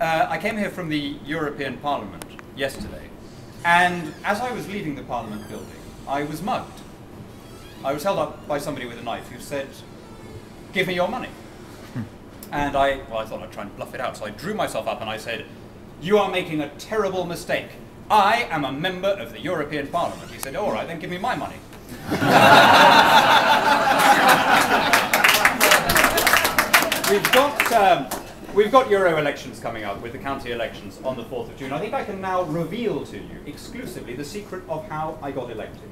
I came here from the European Parliament yesterday, and as I was leaving the Parliament building, I was mugged. I was held up by somebody with a knife who said, "Give me your money." And I thought I'd try and bluff it out, so I drew myself up and I said, "You are making a terrible mistake. I am a member of the European Parliament." He said, "All right, then give me my money." We've got Euro elections coming up with the county elections on the 4th of June. I think I can now reveal to you exclusively the secret of how I got elected.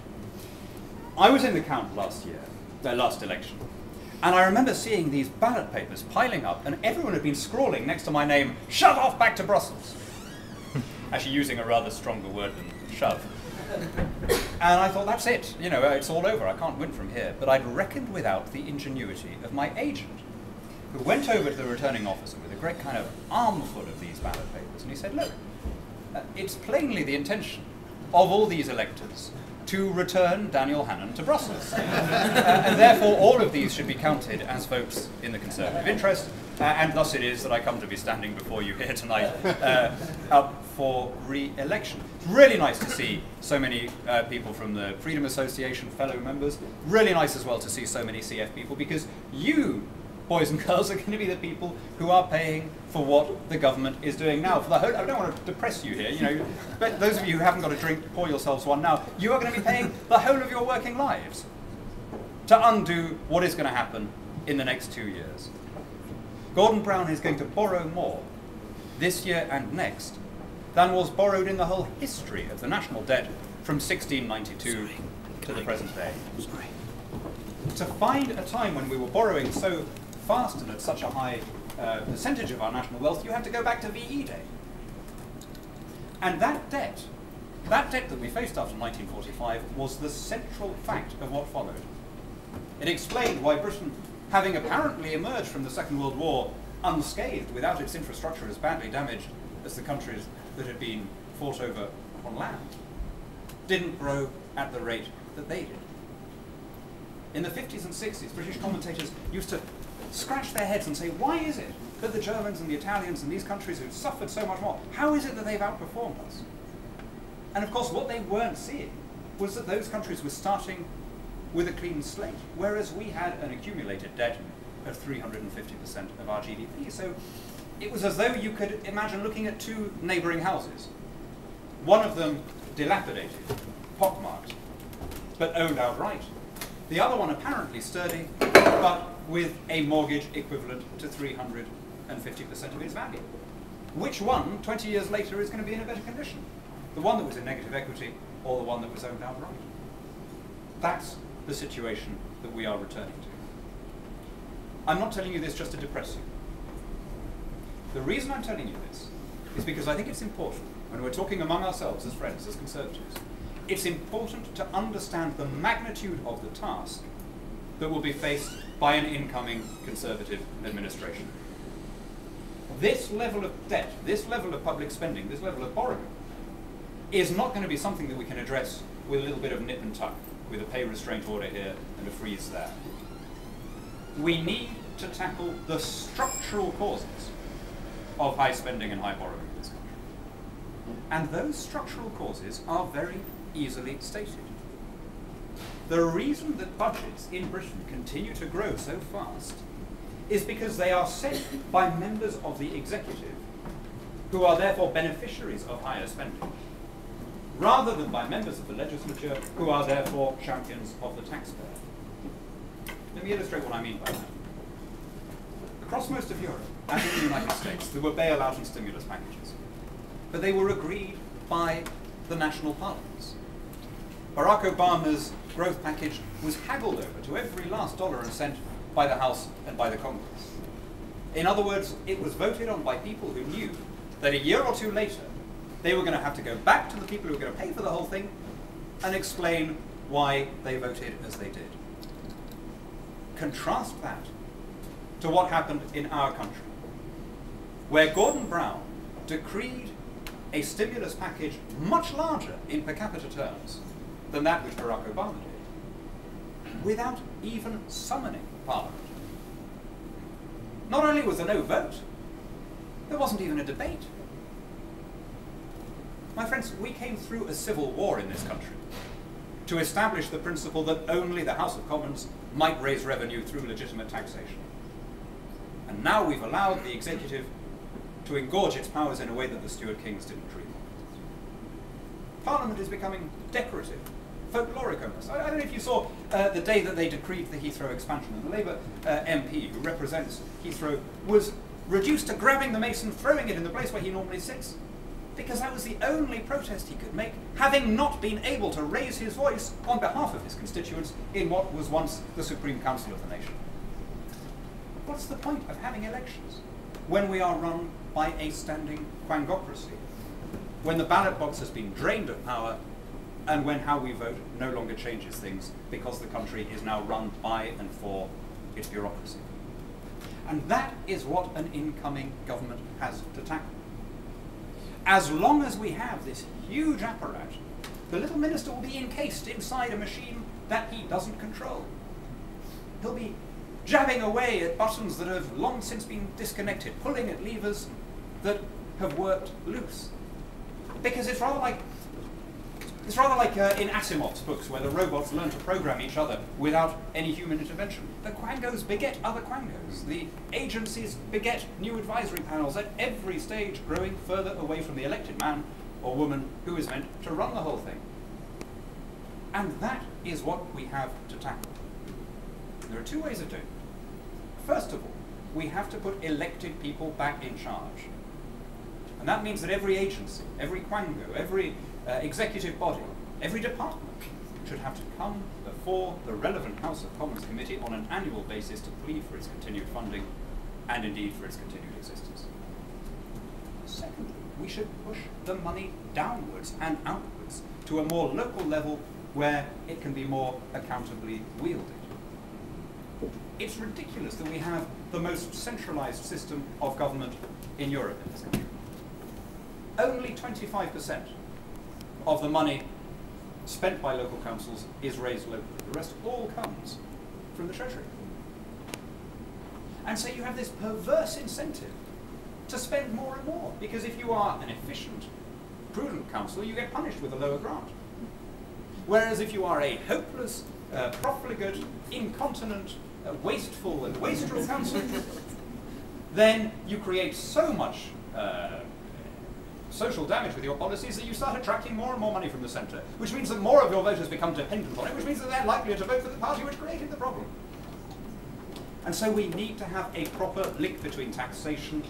I was in the count last election, and I remember seeing these ballot papers piling up, and everyone had been scrawling next to my name, "Shove off back to Brussels." Actually using a rather stronger word than shove. And I thought, that's it, you know, it's all over, I can't win from here. But I'd reckoned without the ingenuity of my agent, who went over to the returning officer with a great kind of armful of these ballot papers, and he said, "Look, it's plainly the intention of all these electors to return Daniel Hannan to Brussels. And therefore all of these should be counted as votes in the Conservative interest, and thus it is that I come to be standing before you here tonight up for re-election." It's really nice to see so many people from the Freedom Association, fellow members. Really nice as well to see so many CF people, because you, boys and girls, are going to be the people who are paying for what the government is doing now. For the whole, I don't want to depress you here, you know, but those of you who haven't got a drink, pour yourselves one now. You are going to be paying the whole of your working lives to undo what is going to happen in the next 2 years. Gordon Brown is going to borrow more this year and next than was borrowed in the whole history of the national debt from 1692 to the present day. To find a time when we were borrowing so fast and at such a high percentage of our national wealth, you have to go back to VE Day. And that debt that we faced after 1945 was the central fact of what followed. It explained why Britain, having apparently emerged from the Second World War unscathed, without its infrastructure as badly damaged as the countries that had been fought over on land, didn't grow at the rate that they did. In the 50s and 60s, British commentators used to scratch their heads and say, why is it that the Germans and the Italians and these countries who've suffered so much more, how is it that they've outperformed us? And of course, what they weren't seeing was that those countries were starting with a clean slate, whereas we had an accumulated debt of 350% of our GDP. So it was as though you could imagine looking at two neighbouring houses. One of them dilapidated, pockmarked, but owned outright. The other one apparently sturdy, but with a mortgage equivalent to 350% of its value. Which one, 20 years later, is going to be in a better condition? The one that was in negative equity, or the one that was owned outright? That's the situation that we are returning to. I'm not telling you this just to depress you. The reason I'm telling you this is because I think it's important, when we're talking among ourselves as friends, as Conservatives, it's important to understand the magnitude of the task that will be faced by an incoming Conservative administration. This level of debt, this level of public spending, this level of borrowing is not going to be something that we can address with a little bit of nip and tuck, with a pay restraint order here and a freeze there. We need to tackle the structural causes of high spending and high borrowing in this country. And those structural causes are very easily stated. The reason that budgets in Britain continue to grow so fast is because they are set by members of the executive, who are therefore beneficiaries of higher spending, rather than by members of the legislature, who are therefore champions of the taxpayer. Let me illustrate what I mean by that. Across most of Europe, and in the United States, there were bailout and stimulus packages, but they were agreed by the national parliaments. Barack Obama's growth package was haggled over to every last dollar and cent by the House and by the Congress. In other words, it was voted on by people who knew that a year or two later, they were going to have to go back to the people who were going to pay for the whole thing and explain why they voted as they did. Contrast that to what happened in our country, where Gordon Brown decreed a stimulus package much larger in per capita terms than that which Barack Obama did, without even summoning Parliament. Not only was there no vote, There wasn't even a debate. My friends, we came through a civil war in this country to establish the principle that only the House of Commons might raise revenue through legitimate taxation. And now we've allowed the executive to engorge its powers in a way that the Stuart Kings didn't dream of. Parliament is becoming decorative, folkloric almost. I don't know if you saw the day that they decreed the Heathrow expansion, and the Labour MP who represents Heathrow was reduced to grabbing the mace and throwing it in the place where he normally sits, because that was the only protest he could make, having not been able to raise his voice on behalf of his constituents in what was once the Supreme Council of the nation. What's the point of having elections when we are run by a standing Quangocracy, when the ballot box has been drained of power, and when how we vote no longer changes things because the country is now run by and for its bureaucracy? And that is what an incoming government has to tackle. As long as we have this huge apparatus, the little minister will be encased inside a machine that he doesn't control. He'll be jabbing away at buttons that have long since been disconnected, pulling at levers that have worked loose. Because it's rather like in Asimov's books, where the robots learn to program each other without any human intervention. The Quangos beget other Quangos. The agencies beget new advisory panels at every stage, growing further away from the elected man or woman who is meant to run the whole thing. And that is what we have to tackle. There are two ways of doing it. First of all, we have to put elected people back in charge. And that means that every agency, every Quango, every executive body, every department should have to come before the relevant House of Commons committee on an annual basis to plead for its continued funding and indeed for its continued existence. Secondly, we should push the money downwards and outwards to a more local level where it can be more accountably wielded. It's ridiculous that we have the most centralized system of government in Europe in this country. Only 25% of the money spent by local councils is raised locally. The rest all comes from the Treasury. And so you have this perverse incentive to spend more and more, because if you are an efficient, prudent council, you get punished with a lower grant. Whereas if you are a hopeless, profligate, incontinent, wasteful and wastrel council, then you create so much social damage with your policies that you start attracting more and more money from the centre, which means that more of your voters become dependent on it, which means that they're likelier to vote for the party which created the problem. And so we need to have a proper link between taxation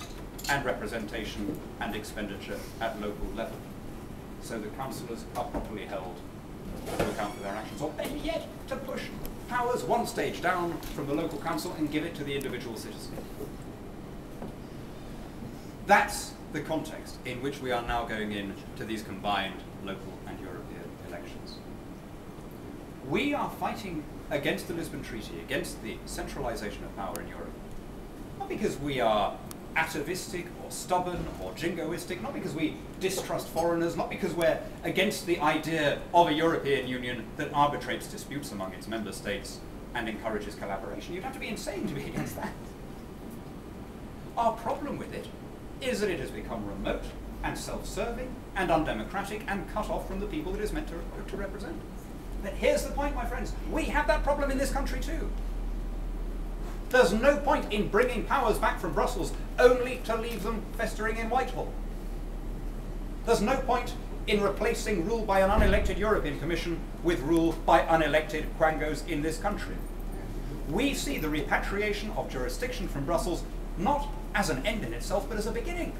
and representation and expenditure at local level, so that councillors are properly held to account for their actions, or better yet, to push powers one stage down from the local council and give it to the individual citizen. That's the context in which we are now going into these combined local and European elections. We are fighting against the Lisbon Treaty, against the centralization of power in Europe, not because we are atavistic or stubborn or jingoistic, not because we distrust foreigners, not because we're against the idea of a European Union that arbitrates disputes among its member states and encourages collaboration. You'd have to be insane to be against that. Our problem with it is that it has become remote and self-serving and undemocratic and cut off from the people that it is meant to represent. But here's the point, my friends. We have that problem in this country too. There's no point in bringing powers back from Brussels only to leave them festering in Whitehall. There's no point in replacing rule by an unelected European Commission with rule by unelected Quangos in this country. We see the repatriation of jurisdiction from Brussels not as an end in itself, but as a beginning.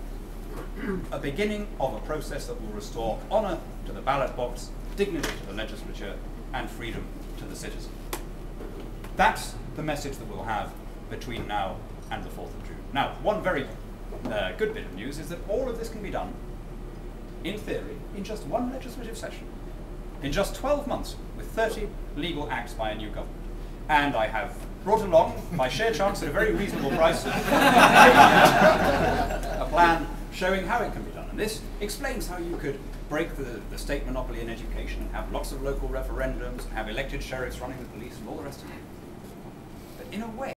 A beginning of a process that will restore honour to the ballot box, dignity to the legislature, and freedom to the citizen. That's the message that we'll have between now and the 4th of June. Now, one very good bit of news is that all of this can be done, in theory, in just one legislative session, in just 12 months, with 30 legal acts by a new government. And I have brought along, by sheer chance at a very reasonable price, a plan showing how it can be done. And this explains how you could break the state monopoly in education and have lots of local referendums and have elected sheriffs running the police and all the rest of it. But in a way,